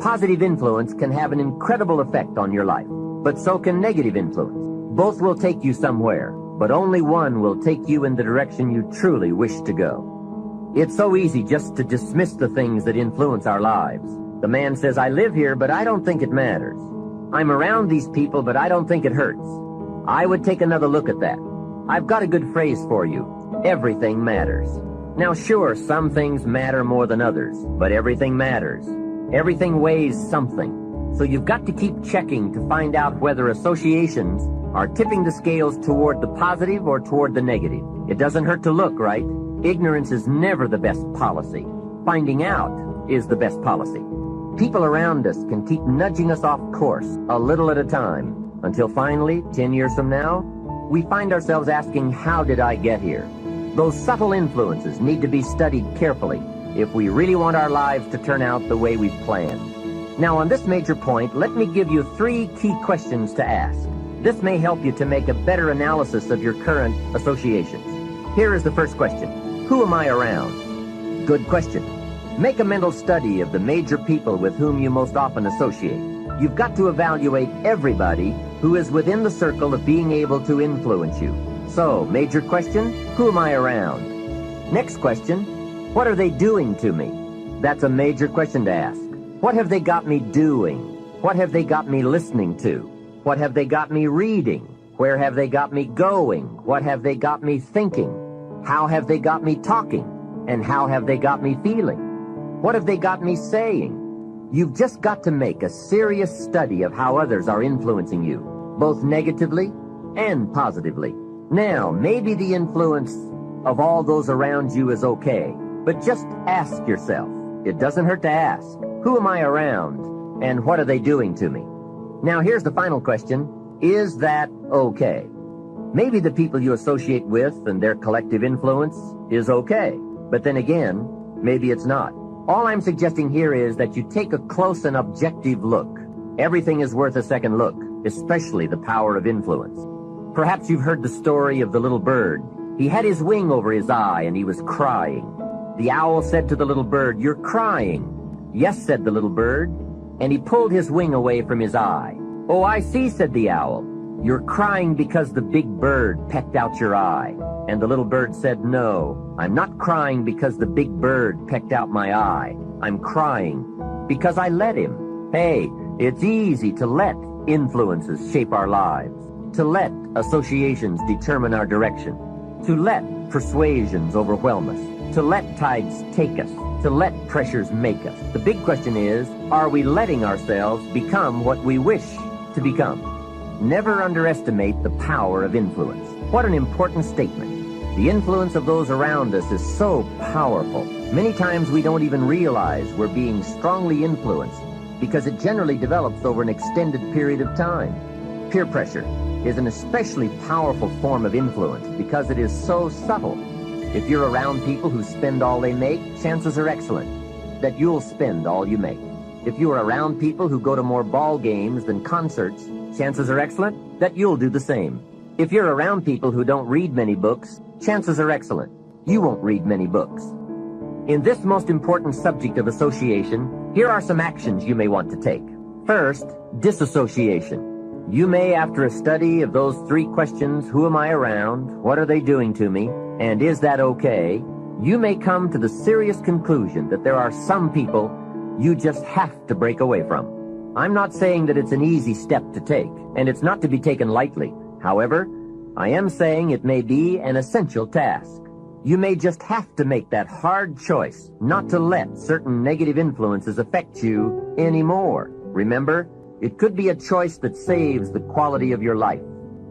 Positive influence can have an incredible effect on your life, but so can negative influence. Both will take you somewhere, but only one will take you in the direction you truly wish to go. It's so easy just to dismiss the things that influence our lives. The man says, I live here, but I don't think it matters. I'm around these people, but I don't think it hurts. I would take another look at that. I've got a good phrase for you. Everything matters. Now sure, some things matter more than others, but everything matters. Everything weighs something. So you've got to keep checking to find out whether associations are tipping the scales toward the positive or toward the negative. It doesn't hurt to look, right? Ignorance is never the best policy. Finding out is the best policy. People around us can keep nudging us off course a little at a time until finally, 10 years from now, we find ourselves asking, how did I get here? Those subtle influences need to be studied carefully if we really want our lives to turn out the way we've planned. Now, on this major point, let me give you 3 key questions to ask. This may help you to make a better analysis of your current associations. Here is the first question. Who am I around? Good question. Make a mental study of the major people with whom you most often associate. You've got to evaluate everybody who is within the circle of being able to influence you. So, major question, who am I around? Next question, what are they doing to me? That's a major question to ask. What have they got me doing? What have they got me listening to? What have they got me reading? Where have they got me going? What have they got me thinking? How have they got me talking? And how have they got me feeling? What have they got me saying? You've just got to make a serious study of how others are influencing you, both negatively and positively. Now, maybe the influence of all those around you is okay, but just ask yourself. It doesn't hurt to ask. Who am I around, and what are they doing to me? Now, here's the final question. Is that okay? Maybe the people you associate with and their collective influence is okay, but then again, maybe it's not. All I'm suggesting here is that you take a close and objective look. Everything is worth a second look, especially the power of influence. Perhaps you've heard the story of the little bird. He had his wing over his eye and he was crying. The owl said to the little bird, "You're crying." "Yes," said the little bird, and he pulled his wing away from his eye. "Oh, I see," said the owl. "You're crying because the big bird pecked out your eye." And the little bird said, "No, I'm not crying because the big bird pecked out my eye. I'm crying because I let him." Hey, it's easy to let influences shape our lives, to let associations determine our direction, to let persuasions overwhelm us, to let tides take us, to let pressures make us. The big question is, are we letting ourselves become what we wish to become? Never underestimate the power of influence. What an important statement. The influence of those around us is so powerful. Many times we don't even realize we're being strongly influenced because it generally develops over an extended period of time. Peer pressure is an especially powerful form of influence because it is so subtle. If you're around people who spend all they make, chances are excellent that you'll spend all you make. If you are around people who go to more ball games than concerts, chances are excellent that you'll do the same. If you're around people who don't read many books, chances are excellent you won't read many books. In this most important subject of association, here are some actions you may want to take. First, disassociation. You may, after a study of those 3 questions, who am I around, what are they doing to me, and is that okay, you may come to the serious conclusion that there are some people you just have to break away from. I'm not saying that it's an easy step to take, and it's not to be taken lightly. However, I am saying it may be an essential task. You may just have to make that hard choice not to let certain negative influences affect you anymore. Remember, it could be a choice that saves the quality of your life.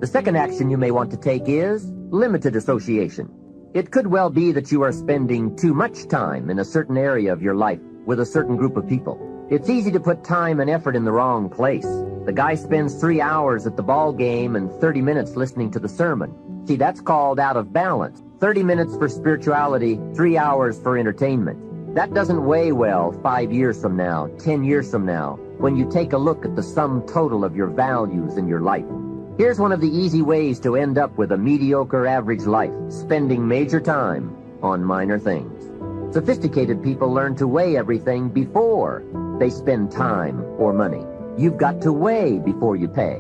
The second action you may want to take is limited association. It could well be that you are spending too much time in a certain area of your life with a certain group of people. It's easy to put time and effort in the wrong place. The guy spends 3 hours at the ball game and 30 minutes listening to the sermon. See, that's called out of balance. 30 minutes for spirituality, 3 hours for entertainment. That doesn't weigh well 5 years from now, 10 years from now, when you take a look at the sum total of your values in your life. Here's one of the easy ways to end up with a mediocre average life, spending major time on minor things. Sophisticated people learn to weigh everything before They spend time or money. You've got to weigh before you pay.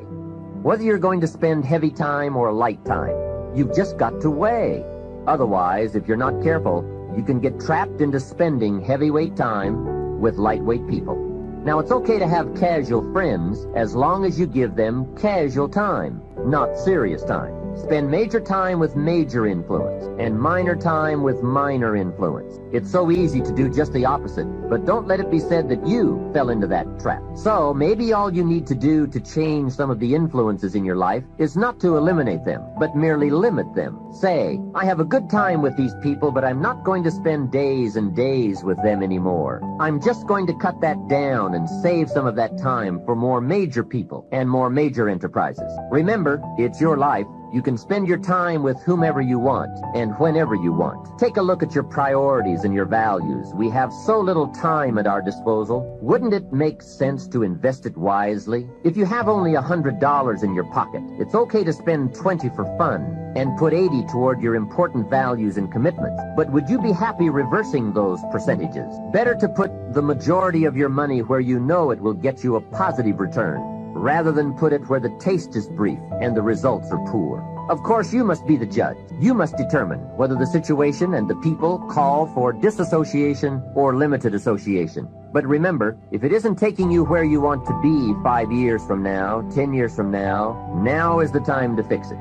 Whether you're going to spend heavy time or light time, you've just got to weigh. Otherwise, if you're not careful, you can get trapped into spending heavyweight time with lightweight people. Now, it's okay to have casual friends as long as you give them casual time, not serious time. Spend major time with major influence and minor time with minor influence. It's so easy to do just the opposite, but don't let it be said that you fell into that trap. So maybe all you need to do to change some of the influences in your life is not to eliminate them, but merely limit them. Say, I have a good time with these people, but I'm not going to spend days and days with them anymore. I'm just going to cut that down and save some of that time for more major people and more major enterprises. Remember, it's your life. You can spend your time with whomever you want and whenever you want. Take a look at your priorities and your values. We have so little time at our disposal. Wouldn't it make sense to invest it wisely? If you have only $100 in your pocket, it's okay to spend $20 for fun and put $80 toward your important values and commitments. But would you be happy reversing those percentages? Better to put the majority of your money where you know it will get you a positive return, rather than put it where the taste is brief and the results are poor. Of course, you must be the judge. You must determine whether the situation and the people call for disassociation or limited association. But remember, if it isn't taking you where you want to be 5 years from now, 10 years from now is the time to fix it.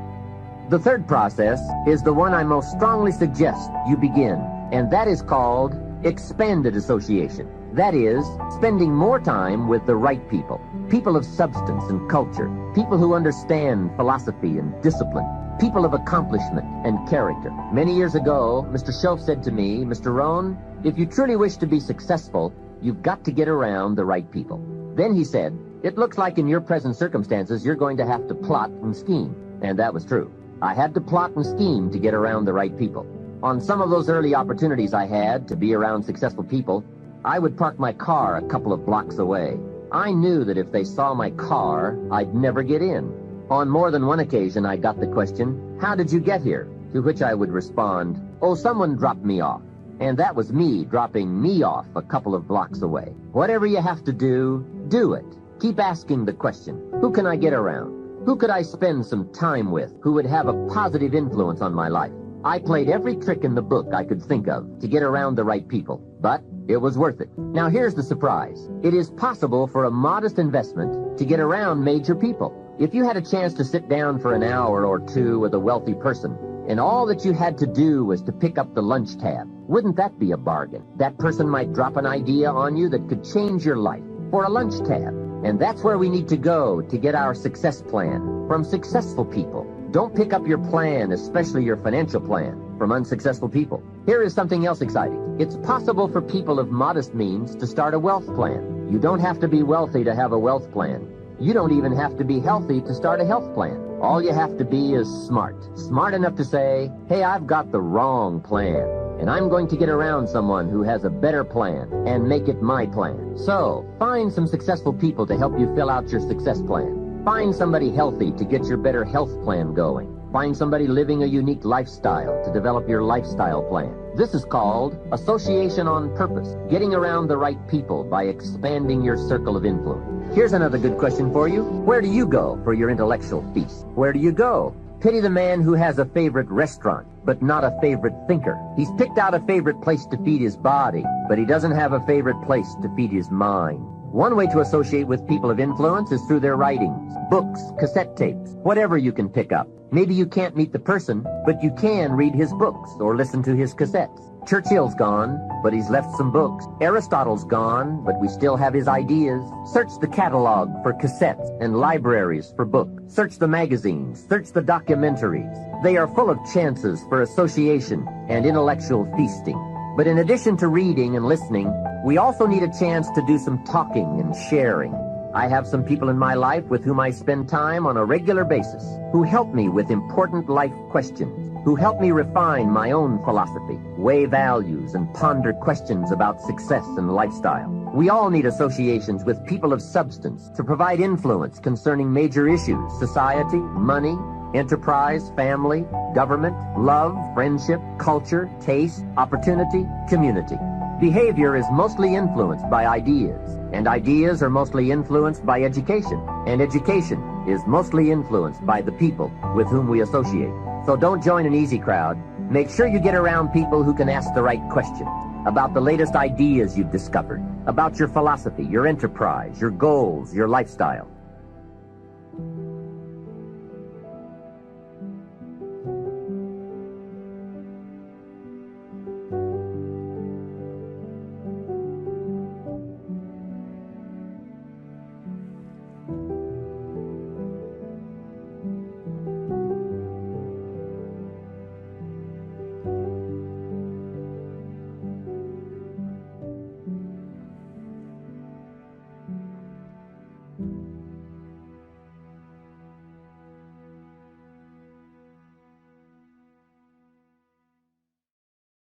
The third process is the one I most strongly suggest you begin, and that is called expanded association. That is, spending more time with the right people. People of substance and culture. People who understand philosophy and discipline. People of accomplishment and character. Many years ago, Mr. Schoaf said to me, Mr. Rohn, if you truly wish to be successful, you've got to get around the right people. Then he said, it looks like in your present circumstances, you're going to have to plot and scheme. And that was true. I had to plot and scheme to get around the right people. On some of those early opportunities I had to be around successful people, I would park my car a couple of blocks away. I knew that if they saw my car, I'd never get in. On more than one occasion, I got the question, how did you get here? To which I would respond, oh, someone dropped me off. And that was me dropping me off a couple of blocks away. Whatever you have to do, do it. Keep asking the question, who can I get around? Who could I spend some time with who would have a positive influence on my life? I played every trick in the book I could think of to get around the right people, but it was worth it. Now here's the surprise. It is possible for a modest investment to get around major people. If you had a chance to sit down for an hour or two with a wealthy person, and all that you had to do was to pick up the lunch tab, wouldn't that be a bargain? That person might drop an idea on you that could change your life for a lunch tab. And that's where we need to go to get our success plan from successful people. Don't pick up your plan, especially your financial plan, from unsuccessful people. Here is something else exciting. It's possible for people of modest means to start a wealth plan. You don't have to be wealthy to have a wealth plan. You don't even have to be healthy to start a health plan. All you have to be is smart. Smart enough to say, hey, I've got the wrong plan, and I'm going to get around someone who has a better plan and make it my plan. So, find some successful people to help you fill out your success plan. Find somebody healthy to get your better health plan going. Find somebody living a unique lifestyle to develop your lifestyle plan. This is called association on purpose, getting around the right people by expanding your circle of influence. Here's another good question for you. Where do you go for your intellectual feast? Where do you go? Pity the man who has a favorite restaurant, but not a favorite thinker. He's picked out a favorite place to feed his body, but he doesn't have a favorite place to feed his mind. One way to associate with people of influence is through their writings, books, cassette tapes, whatever you can pick up. Maybe you can't meet the person, but you can read his books or listen to his cassettes. Churchill's gone, but he's left some books. Aristotle's gone, but we still have his ideas. Search the catalog for cassettes and libraries for books. Search the magazines. Search the documentaries. They are full of chances for association and intellectual feasting. But in addition to reading and listening, we also need a chance to do some talking and sharing. I have some people in my life with whom I spend time on a regular basis, who help me with important life questions, who help me refine my own philosophy, weigh values, and ponder questions about success and lifestyle. We all need associations with people of substance to provide influence concerning major issues: society, money, enterprise, family, government, love, friendship, culture, taste, opportunity, community. Behavior is mostly influenced by ideas, and ideas are mostly influenced by education, and education is mostly influenced by the people with whom we associate. So don't join an easy crowd. Make sure you get around people who can ask the right questions about the latest ideas you've discovered, about your philosophy, your enterprise, your goals, your lifestyle.